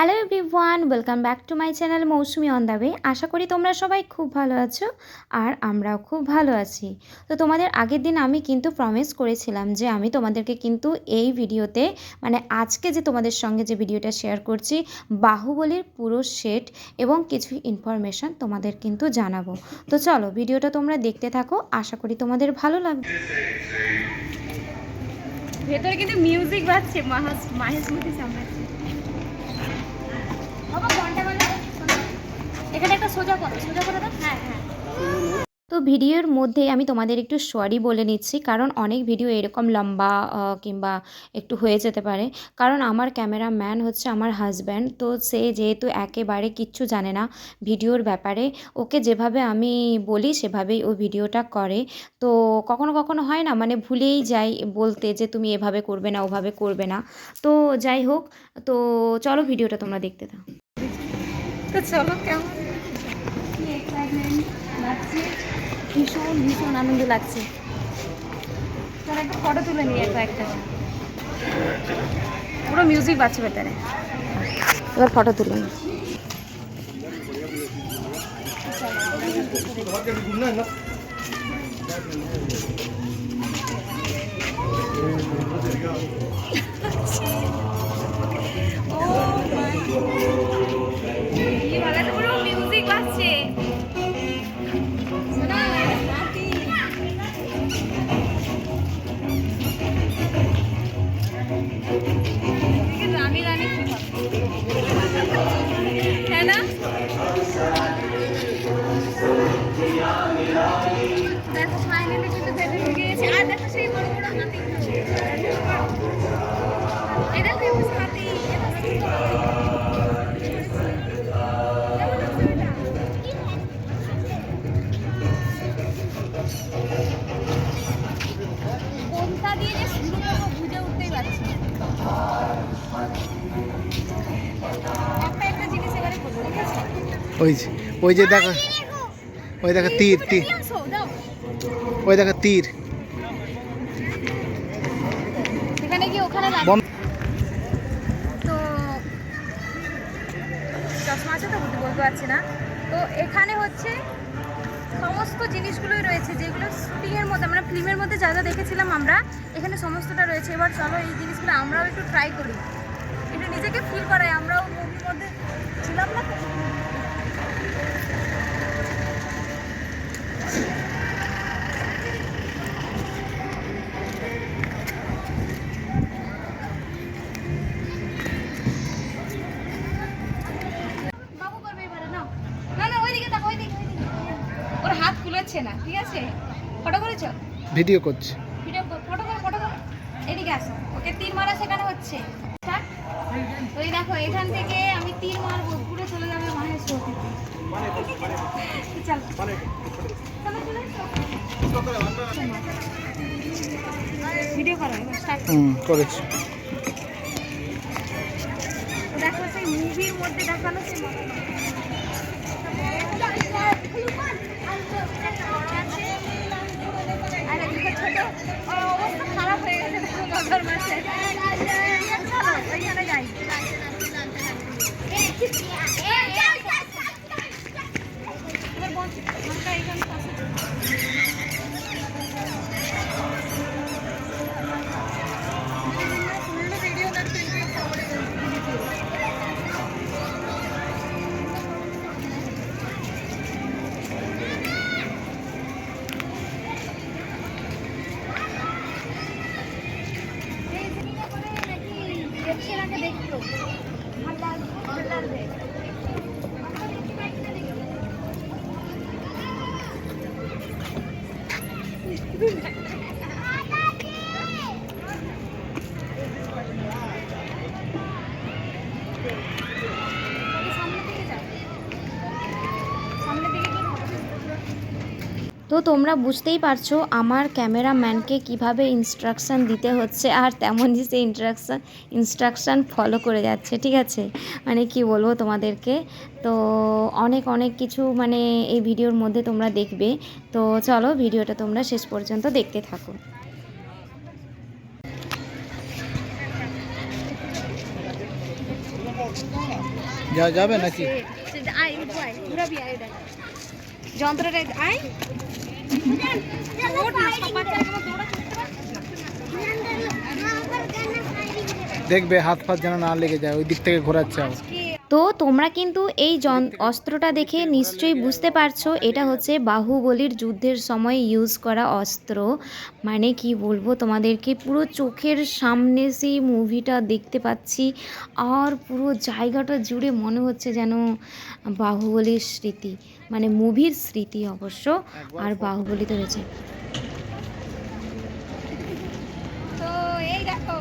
Hello everyone, welcome back to my channel Mousumi on the way. আশা করি তোমরা সবাই খুব ভালো আছো আর আমরাও খুব ভালো আছি। তো তোমাদের আগের দিন আমি কিন্তু প্রমিস করেছিলাম যে আমি তোমাদেরকে কিন্তু এই ভিডিওতে মানে আজকে যে তোমাদের সঙ্গে যে ভিডিওটা শেয়ার করছি বাহুবলীর পুরো সেট এবং কিছু ইনফরমেশান তোমাদের কিন্তু জানাবো। তো চলো ভিডিওটা তোমরা দেখতে থাকো, আশা করি তোমাদের ভালো লাগবে। ভেতরে কিন্তু মিউজিক বাজছে, মাহেশমতি সামলাচ্ছে। এখানে একটা সোজা করে দাও। হ্যাঁ। তো ভিডিওর মধ্যে আমি তোমাদের একটু সরি বলে নিচ্ছি, কারণ অনেক ভিডিও এরকম লম্বা কিংবা একটু হয়ে যেতে পারে, কারণ আমার ক্যামেরাম্যান হচ্ছে আমার হাজব্যান্ড। তো সে যেহেতু একেবারে কিচ্ছু জানে না ভিডিওর ব্যাপারে, ওকে যেভাবে আমি বলি সেভাবেই ও ভিডিওটা করে। তো কখনো কখনো হয় না, মানে ভুলেই যাই বলতে যে তুমি এভাবে করবে না ওভাবে করবে না। তো যাই হোক, তো চলো ভিডিওটা তোমরা দেখতে দাও। তো চলো, কেমন এক্সাইটমেন্ট লাগছে, ভীষণ ভীষণ আনন্দ লাগছে। তার একটা ফটো তুলে নিয়ে একটা পুরো মিউজিক বাজছে ভেতরে, এবার ফটো তুলে নিই। পুরো মিউজিক বাজছে। রানী রানী হ্যাঁ না, দেখো ফাইনালি কিন্তু ভেতরে ঢুকে গেছে। আর দেখো সেই বড় বড় হাতি, এই দেখো হাতি, কোনটা দিয়ে যে শুরু করবো বুঝে উঠতেই পারছি। একটা জিনিস এবারে করবো, ঠিক আছে? ওই যে দেখো, ওই দেখো তীর, ওই দেখো তীর। সেখানে গিয়ে ওখানে তো চশমা আছে তো বলতে পারছি না। তো এখানে হচ্ছে সমস্ত জিনিসগুলোই রয়েছে যেগুলো শুটিংয়ের মধ্যে আমরা ফিল্মের মধ্যে যা যা দেখেছিলাম আমরা, এখানে সমস্তটা রয়েছে। এবার চলো এই জিনিসগুলো আমরাও একটু ট্রাই করি, একটু নিজেকে ফিল করাই, আমরাও মুভির মধ্যে ছিলাম না। বাবু করবে এবারে, না না ওইদিকে দেখো, ওইদিকে ওর হাত খুলেছে না, ঠিক আছে? ফটো করেছ? ভিডিও করছে। ভিডিও ফটো করো, এদিকে আসো। ওকে তীর মারা শেখানো হচ্ছে। ওই দেখো এখান থেকে আমি তীর মারবো, পুরো চলে যাবে মাহেশমতিতে। চল ভিডিও করো, স্টার্ট করেছি। দেখো সেই মুভির মধ্যে দেখানো সেই আর এদিকে ছোট অবস্থা খারাপ হয়ে গেছে বাবার মাসে। চলো ওইখানে যাই। দেখতো ভালো লাগবে। তো তোমরা বুঝতেই পারছো আমার ক্যামেরাম্যানকে কিভাবে ইনস্ট্রাকশান দিতে হচ্ছে, আর তেমনই সে ইনস্ট্রাকশান ফলো করে যাচ্ছে, ঠিক আছে? মানে কি বলবো তোমাদেরকে, তো অনেক অনেক কিছু মানে এই ভিডিওর মধ্যে তোমরা দেখবে। তো চলো ভিডিওটা তোমরা শেষ পর্যন্ত দেখতে থাকো। যাবে নাকি? যন্ত্রটা আয় দেখবে হাত ফাত যেন না লেগে যায়, ওই দিক থেকে ঘোরাচ্ছে আবার। তো তোমরা কিন্তু এই অস্ত্রটা দেখে নিশ্চয়ই বুঝতে পারছো এটা হচ্ছে বাহুবলীর যুদ্ধের সময় ইউজ করা অস্ত্র। মানে কি বলবো তোমাদেরকে, পুরো চোখের সামনে সেই মুভিটা দেখতে পাচ্ছি, আর পুরো জায়গাটা জুড়ে মনে হচ্ছে যেন বাহুবলীর স্মৃতি, মানে মুভির স্মৃতি অবশ্য, আর বাহুবলী তো রয়েছে। তো এই দেখো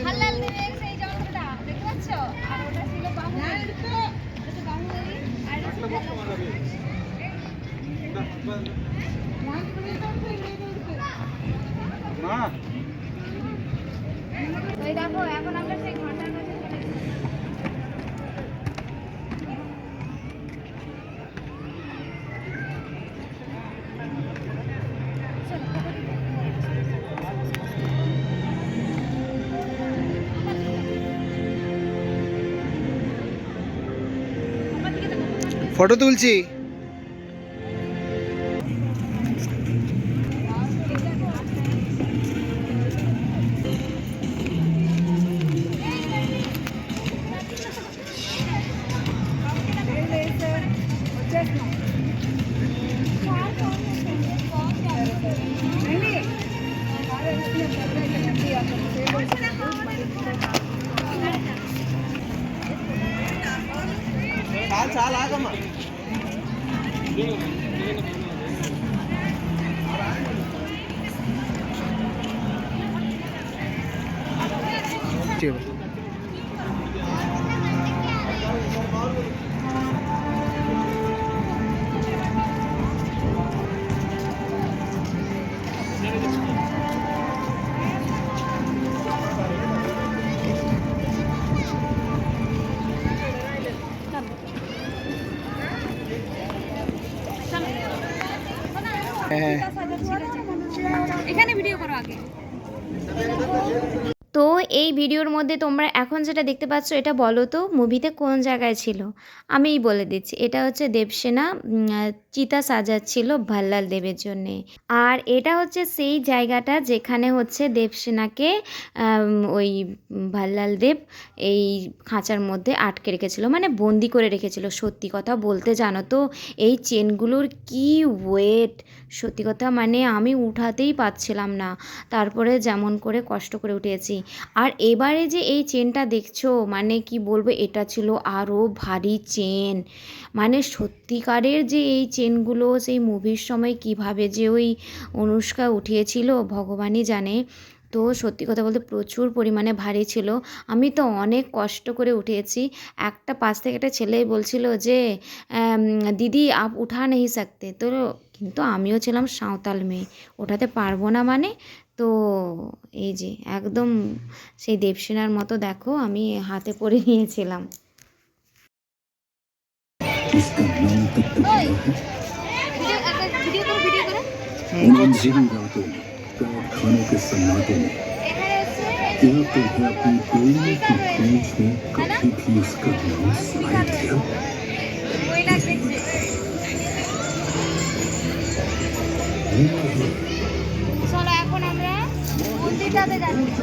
হাল্লাল দেবের সেই যন্ত্রটা দেখতে পাচ্ছ, আর ওটা ছিল বাহুবলী, এটা বাহুবলী, আর এটা ছিল ওই দেখো এখন আমরা সেই ঘন্টার কাছে চলে এসেছি। ফটো তুলছি। చాలా ఆగమ్మా. এখানে ভিডিও করো আগে। তো এই ভিডিওর মধ্যে তোমরা এখন যেটা দেখতে পাচ্ছ এটা বলো তো মুভিতে কোন জায়গায় ছিল? আমিই বলে দিচ্ছি, এটা হচ্ছে দেবসেনা চিতা সাজাচ্ছিল ভাল্লাল দেবের জন্যে। আর এটা হচ্ছে সেই জায়গাটা যেখানে হচ্ছে দেবসেনাকে ওই ভাল্লাল দেব এই খাঁচার মধ্যে আটকে রেখেছিল, মানে বন্দি করে রেখেছিল। সত্যি কথা বলতে জানো তো এই চেনগুলোর কি ওয়েট, সত্যি কথা মানে আমি উঠাতেই পারছিলাম না, তারপরে যেমন করে কষ্ট করে উঠেছি। আর এবারে যে এই চেনটা দেখছো, মানে কি বলবো, এটা ছিল আরও ভারী চেন। মানে সত্যিকারের যে এই চেনগুলো সেই মুভির সময় কিভাবে যে ওই অনুষ্কা উঠিয়েছিল ভগবানই জানে। তো সত্যি কথা বলতে প্রচুর পরিমাণে ভারী ছিল, আমি তো অনেক কষ্ট করে উঠিয়েছি। একটা পাশ থেকে একটা ছেলে বলছিল যে দিদি আপ উঠা নেই सकते, তো কিন্তু আমিও ছিলাম সাঁওতাল মেয়ে, ওঠাতে পারবো না মানে। তো এই যে একদম সেই দেবসেনার মতো দেখো আমি হাতে করে নিয়েছিলাম। खाने के सन्नाटे में क्या तुम्हें अपनी कोयले की खोज में कभी भी इसका नाम सुनाई दिया? চলো এখন আমরা মন্দিরটাতে যাচ্ছি।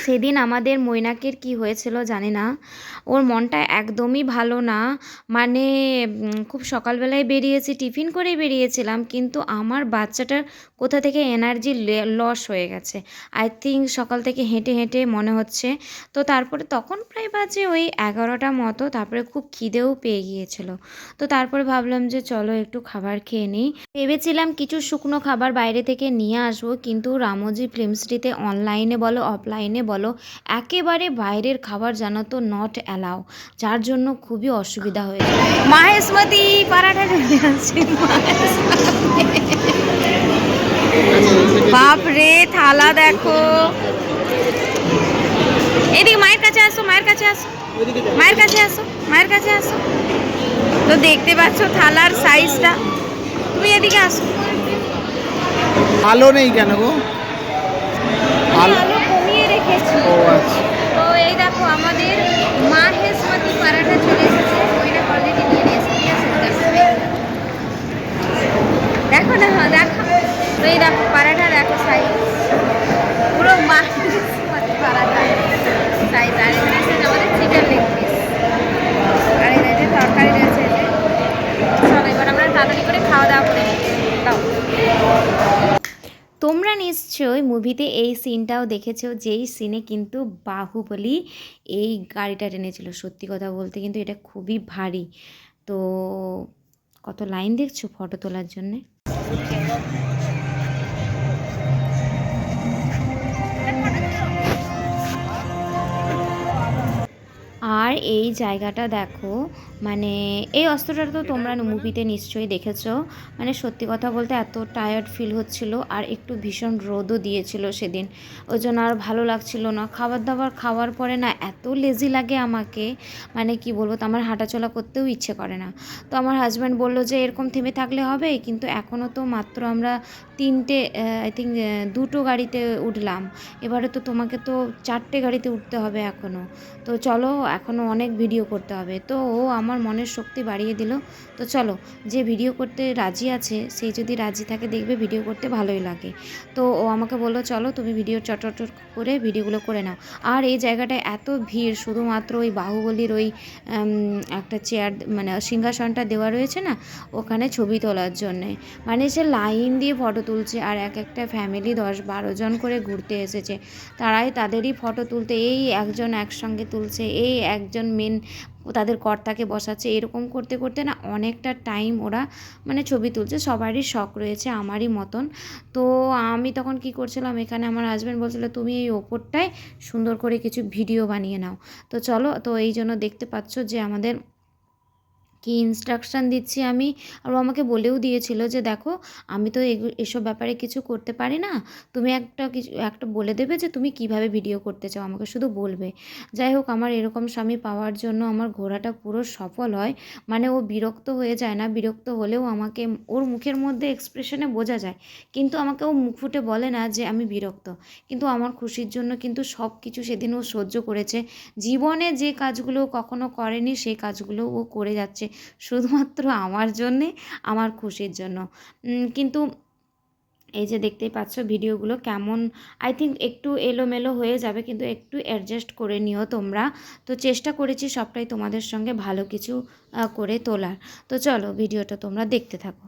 সেদিন আমাদের মৈনাকের কি হয়েছিল জানি না, ওর মনটা একদমই ভালো না। মানে খুব সকালবেলায় বেরিয়েছি, টিফিন করে বেরিয়েছিলাম, কিন্তু আমার বাচ্চাটার কোথা থেকে এনার্জি লস হয়ে গেছে। আই থিঙ্ক সকাল থেকে হেঁটে হেঁটে মনে হচ্ছে। তো তারপরে তখন প্রায় বাজে ওই 11টা মতো, তারপরে খুব খিদেও পেয়ে গিয়েছিল। তো তারপরে ভাবলাম যে চলো একটু খাবার খেয়ে নিই। ভেবেছিলাম কিছু শুকনো খাবার বাইরে থেকে নিয়ে আসবো, কিন্তু রামোজি ফিল্ম সিটিতে অনলাইনে বলো অফলাইনে বলো একেবারে বাইরের খাবার জানো তো নট অ্যালাউ, যার জন্য খুবই অসুবিধা হয়েছে। মাহেশমতি পারাঠা চলে আসছে। বাপ রে, থালা দেখো। এদিকে মায়ের কাছে আসো, মায়ের কাছে আসো, মায়ের কাছে আসো, মায়ের কাছে আসো। তো দেখতে পাচ্ছ থালার সাইজটা। তুমি এদিকে আসো। আলো নেই কেন গো? আলো কমিয়ে রেখেছি। ও আচ্ছা। তো এই দেখো আমাদের মাহেশমতি পরাঠা চলে এসেছে। ওইটা অলরেডি নিয়ে নিয়েছে। দেখো না, দেখো। তো এই দেখো পরাঠা, দেখো সাইজ পুরো মাহেশমতি পরাঠা সাইজ। আর এখানে আছে আমাদের চিকেন লেগ পিস, আর এই যে তরকারি রয়েছে। চলো এবার আমরা তাড়াতাড়ি করে খাওয়া দাওয়া করে দাও। তোমরা নিশ্চয়ই মুভিতে এই সিনটাও দেখেছো, যেই সিনে কিন্তু বাহুবলী এই গাড়িটা টেনেছিল। সত্যি কথা বলতে কিন্তু এটা খুবই ভারী। তো কত লাইন দেখছো ফটো তোলার জন্যে। আর এই জায়গাটা দেখো, মানে এই অস্ত্রটা তো তোমরা মুভিতে নিশ্চয়ই দেখেছো। মানে সত্যি কথা বলতে এত টায়ার্ড ফিল হচ্ছিল, আর একটু ভীষণ রোদও দিয়েছিল সেদিন, ওই জন্য আর ভালো লাগছিল না। খাবার দাবার খাওয়ার পরে না এত লেজি লাগে আমাকে, মানে কি বলবো, তো আমার হাঁটাচলা করতেও ইচ্ছে করে না। তো আমার হাজব্যান্ড বললো যে এরকম থেমে থাকলে হবে, কিন্তু এখনও তো মাত্র আমরা আই থিঙ্ক 2টো গাড়িতে উঠলাম। এবারে তো তোমাকে তো 4টে গাড়িতে উঠতে হবে এখনও। তো চলো, এখনও অনেক ভিডিও করতে হবে। তো ও আমার মনের শক্তি বাড়িয়ে দিল। তো চলো, যে ভিডিও করতে রাজি আছে সেই যদি রাজি থাকে, দেখবে ভিডিও করতে ভালোই লাগে। তো ও আমাকে বললো চলো তুমি ভিডিও চট করে ভিডিওগুলো করে নাও। আর এই জায়গাটায় এত ভিড়, শুধুমাত্র ওই বাহুবলীর ওই একটা চেয়ার, মানে সিংহাসনটা দেওয়া রয়েছে না, ওখানে ছবি তোলার জন্যে। মানে সে লাইন দিয়ে ফটো তুলছে, আর একটা ফ্যামিলি 10-12 জন করে ঘুরতে এসেছে, তারাই তাদেরই ফটো তুলতে, এই একজন একসঙ্গে তুলছে, এই একজন মেন তাদের কর্তাকে বসাচ্ছে, এরকম করতে করতে না অনেকটা টাইম ওরা মানে ছবি তুলছে। সবারই শখ রয়েছে আমারই মতন। তো আমি তখন কি করছিলাম, এখানে আমার হাজব্যান্ড বলছিল তুমি এই ওপরটায় সুন্দর করে কিছু ভিডিও বানিয়ে নাও। তো চলো, তো এই জন্য দেখতে পাচ্ছ যে আমাদের কি ইনস্ট্রাকশান দিচ্ছি আমি। আর ও আমাকে বলেও দিয়েছিল যে দেখো আমি তো এসব ব্যাপারে কিছু করতে পারি না, তুমি একটা বলে দেবে যে তুমি কিভাবে ভিডিও করতে চাও, আমাকে শুধু বলবে। যাই হোক, আমার এরকম স্বামী পাওয়ার জন্য আমার ঘোরাটা পুরো সফল হয়। মানে ও বিরক্ত হয়ে যায় না, বিরক্ত হলেও আমাকে ওর মুখের মধ্যে এক্সপ্রেশনে বোঝা যায়, কিন্তু আমাকে ও মুখ ফুটে বলে না যে আমি বিরক্ত। কিন্তু আমার খুশির জন্য কিন্তু সব কিছু সেদিন ও সহ্য করেছে। জীবনে যে কাজগুলো কখনো করেনি সেই কাজগুলো ও করে যাচ্ছে শুধুমাত্র আমার জন্যে, আমার খুশির জন্য। কিন্তু এই যে দেখতেই পাচ্ছ ভিডিওগুলো কেমন, আই থিঙ্ক একটু এলোমেলো হয়ে যাবে, কিন্তু একটু অ্যাডজাস্ট করে নিও তোমরা। তো চেষ্টা করেছি সবটাই তোমাদের সঙ্গে ভালো কিছু করে তোলার। তো চলো ভিডিওটা তোমরা দেখতে থাকো।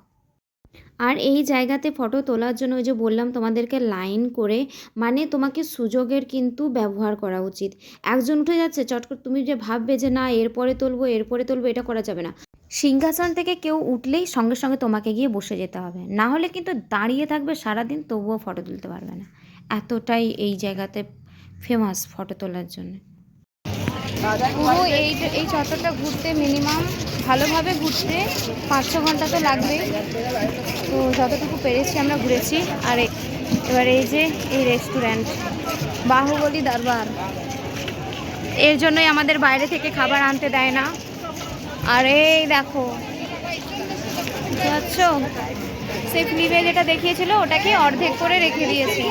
আর এই জায়গাতে ফটো তোলার জন্য ওই যে বললাম তোমাদেরকে লাইন করে, মানে তোমাকে সুযোগের কিন্তু ব্যবহার করা উচিত। একজন উঠে যাচ্ছে চট করে, তুমি যে ভাববে যে না এরপরে তুলবো, এটা করা যাবে না। সিংহাসন থেকে কেউ উঠলেই সঙ্গে সঙ্গে তোমাকে গিয়ে বসে যেতে হবে, না হলে কিন্তু দাঁড়িয়ে থাকবে সারাদিন, তবুও ফটো তুলতে পারবে না। এতটাই এই জায়গাতে ফেমাস ফটো তোলার জন্য। পুরো এই চত্বরটা ঘুরতে মিনিমাম ভালোভাবে ঘুরতে 5-6 ঘন্টা তো লাগবেই। তো যতটুকু পেরেছি আমরা ঘুরেছি। আর এবার এই যে এই রেস্টুরেন্ট বাহুবলী দরবার, এর জন্যই আমাদের বাইরে থেকে খাবার আনতে দেয় না। আর এই দেখো বুঝতে সেই ফ্লিপে যেটা দেখিয়েছিল ওটাকে অর্ধেক করে রেখে দিয়েছে।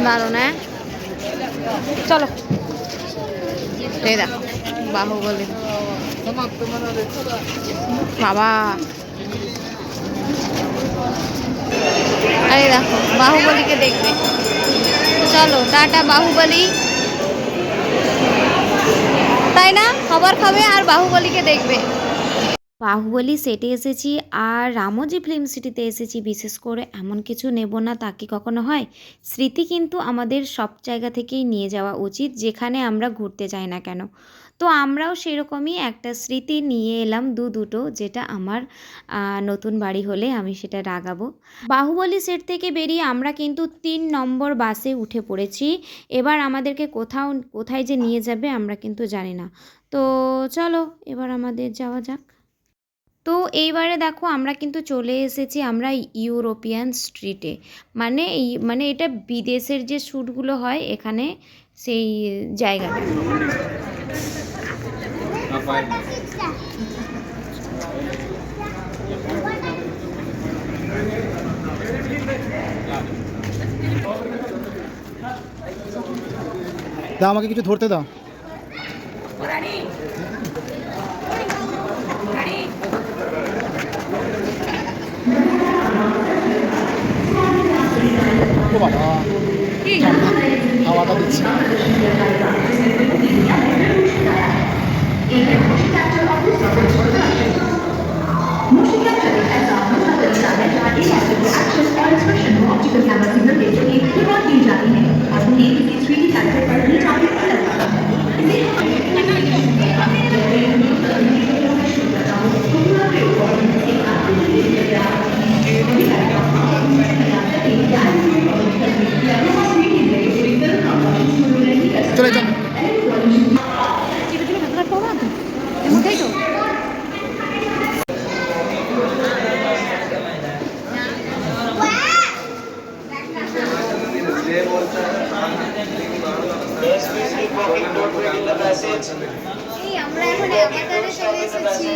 দারুণ, হ্যাঁ চলো এই দেখো। বাহুবলী বাবা, আরে দেখো বাহুবলীকে দেখবে। চলো টাটা বাহুবলী, তাই না? খাবার খাবে আর বাহুবলীকে দেখবে। বাহুবলী সেটে এসেছি আর রামোজি ফিল্ম সিটিতে এসেছি, বিশেষ করে এমন কিছু নেব না তা কি কখনো হয়? স্মৃতি কিন্তু আমাদের সব জায়গা থেকেই নিয়ে যাওয়া উচিত, যেখানে আমরা ঘুরতে যাই না কেন। তো আমরাও সেরকমই একটা স্মৃতি নিয়ে এলাম দুটো, যেটা আমার নতুন বাড়ি হলে আমি সেটা রাগাবো। বাহুবলী সেট থেকে বেরিয়ে আমরা কিন্তু 3 নম্বর বাসে উঠে পড়েছি। এবার আমাদেরকে কোথায় যে নিয়ে যাবে আমরা কিন্তু জানি না। তো চলো এবার আমাদের যাওয়া যাক। তো এইবারে দেখো আমরা কিন্তু চলে এসেছি আমরা ইউরোপিয়ান স্ট্রিটে, মানে এটা বিদেশের যে শ্যুটগুলো হয় এখানে সেই জায়গাটা। দাও আমাকে কিছু ধরতে দাও। ও বাবা, হাওয়াটা দিচ্ছে। চলে চল। আমরা এখন অ্যাভাটারে চলে এসেছি।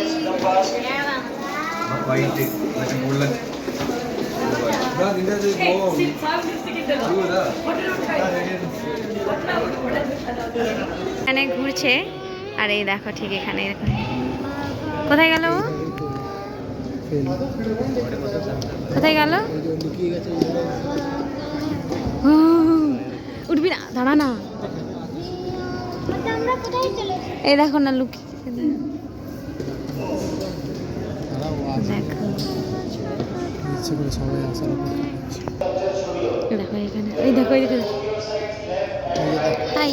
এখানে ঘুরছে আর এই দেখো ঠিক এখানে কোথায় গেল, কোথায় গেল? উঠবি না, দাঁড়া না। এই দেখো না লুকিয়ে দেখো, দেখো এখানে, এই দেখো এই দেখো। হাই,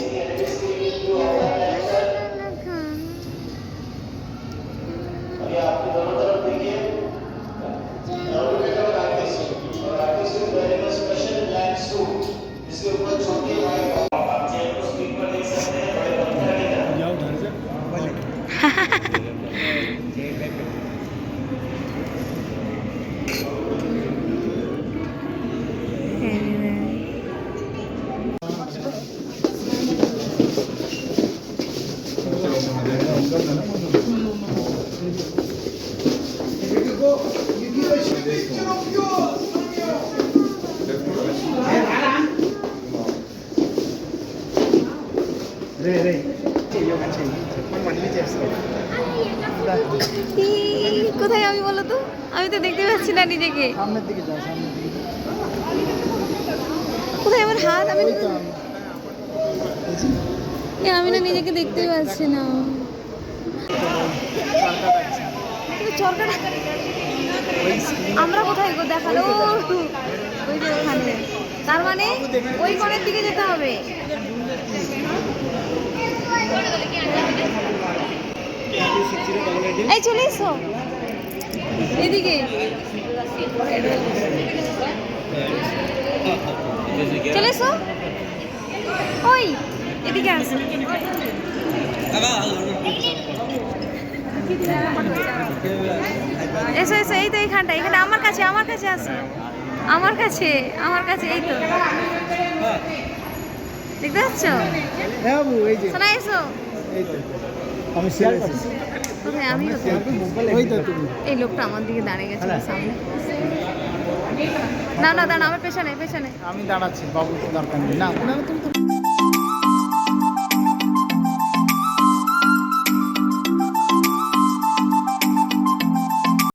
কোথায় আমি বলো তো? আমি তো দেখতে পাচ্ছি না নিজেকে। সামনের দিকে যাও, সামনের দিকে। কোথায় আমার হাত? আমি না নিজেকে দেখতেই পাচ্ছি না। আমরা কোথায় গো দেখালো? ওই যে ওখানে, তার মানে ওই কোণের দিকে যেতে হবে। এই চলে এসো এদিকে, চলে এসো, ওই এদিকে আসো। এসো এসো, এই তো এইখানটা, এখানে আমার কাছে আসো, আমার কাছে এই তো দেখতে পাচ্ছ? হ্যাঁ বাবু, এই যে শোনা, এসো। এই তো আমি শেয়ার করছি। কোথায়? আমি ওই তো তুমি। এই লোকটা আমার দিকে দাঁড়িয়ে গেছে সামনে। না না দাঁড়া, আমার পেছনে। আমি দাঁড়াচ্ছি বাবু, দরকার নেই। না তুমি